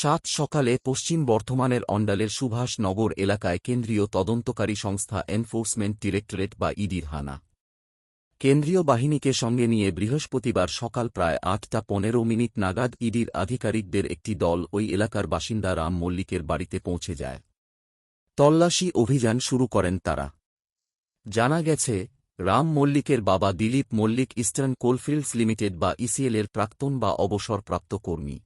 সাত সকালে পশ্চিম বর্ধমানের অন্ডালের সুভাষ নগর এলাকায় কেন্দ্রীয় তদন্তকারী সংস্থা এনফোর্সমেন্ট ডিরেক্টরেট বা ইডির হানা। কেন্দ্রীয় বাহিনীকে সঙ্গে নিয়ে বৃহস্পতিবার সকাল প্রায় ৮টা ১৫ নাগাদ ইডির আধিকারিকদের একটি দল ওই এলাকার বাসিন্দা রাম মল্লিকের বাড়িতে পৌঁছে যায়। তল্লাশি অভিযান শুরু করেন তারা। জানা গেছে, রাম মল্লিকের বাবা Dilip Mallick Eastern Coalfields Limited বা ইসিএলের প্রাক্তন বা অবসরপ্রাপ্ত কর্মী।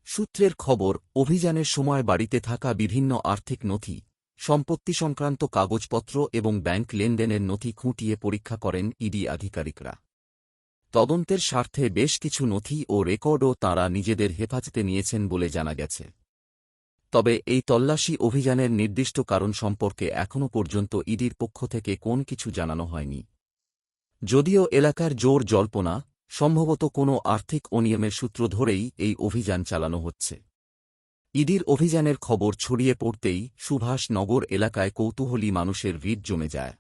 সূত্রের খবর, অভিযানের সময় বাড়িতে থাকা বিভিন্ন আর্থিক নথি, সম্পত্তি সংক্রান্ত কাগজপত্র এবং ব্যাংক লেনদেনের নথি খুঁটিয়ে পরীক্ষা করেন ইডি আধিকারিকরা। তদন্তের স্বার্থে বেশ কিছু নথি ও রেকর্ডও তাঁরা নিজেদের হেফাজতে নিয়েছেন বলে জানা গেছে। তবে এই তল্লাশি অভিযানের নির্দিষ্ট কারণ সম্পর্কে এখনও পর্যন্ত ইডির পক্ষ থেকে কোন কিছু জানানো হয়নি। যদিও এলাকার জোর জল্পনা, সম্ভবত কোনো আর্থিক অনিয়মের সূত্র ধরেই এই অভিযান চালানো হচ্ছে। ইডির অভিযানের খবর ছড়িয়ে পড়তেই সুভাষ নগর এলাকায় কৌতূহলী মানুষের ভিড় জমে যায়।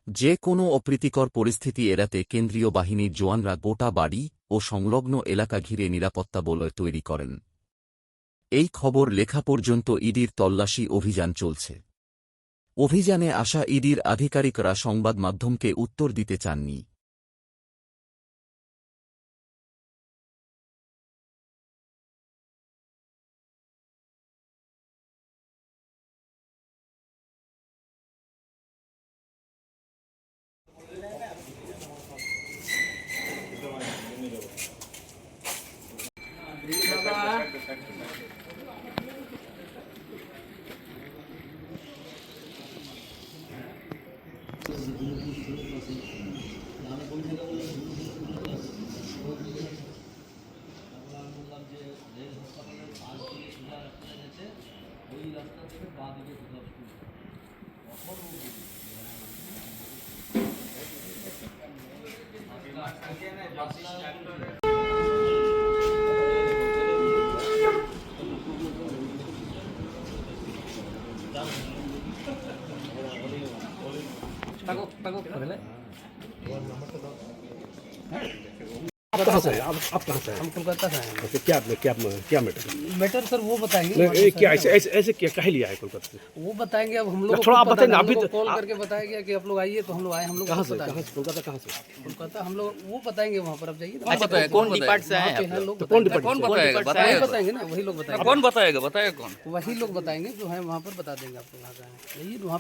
যে কোনো অপ্রীতিকর পরিস্থিতি এড়াতে কেন্দ্রীয় বাহিনীর জওয়ানরা গোটা বাড়ি ও সংলগ্ন এলাকা ঘিরে নিরাপত্তা বলয় তৈরি করেন। এই খবর লেখা পর্যন্ত ইডির তল্লাশি অভিযান চলছে। অভিযানে আসা ইডির আধিকারিকরা সংবাদ মাধ্যমকে উত্তর দিতে চাননি। आप कहाँ से हैं? आप कहाँ से हैं? हम कोलकाता से हैं। अच्छा, क्या मैटर मैटर सर वो बताएंगे। क्या ऐसे क्या कहे लिया है कोलकाता से? वो बताएंगे। अब हम लोग थोड़ा आप बताएंगे, अभी अभी कॉल करके बताएंगे कि आप लोग आइए, तो हम लोग आए। हम लोग कहाँ से कोलकाता कहाँ से? कोलकाता हम लोग वो बताएंगे वहाँ पर। आप जाइए। अच्छा, कौन डिपार्ट से आए हैं? लोग तो कौन बताएंगे। डिपार्टमेंट कौन बताएगा? वही बताएगा बताएंगे ना, वही लोग बताएंगे। कौन बताएगा? बताएगा कौन? वही लोग बताएंगे जो है वहाँ पर, बता देंगे आपको कहाँ से आए हैं। यही वहाँ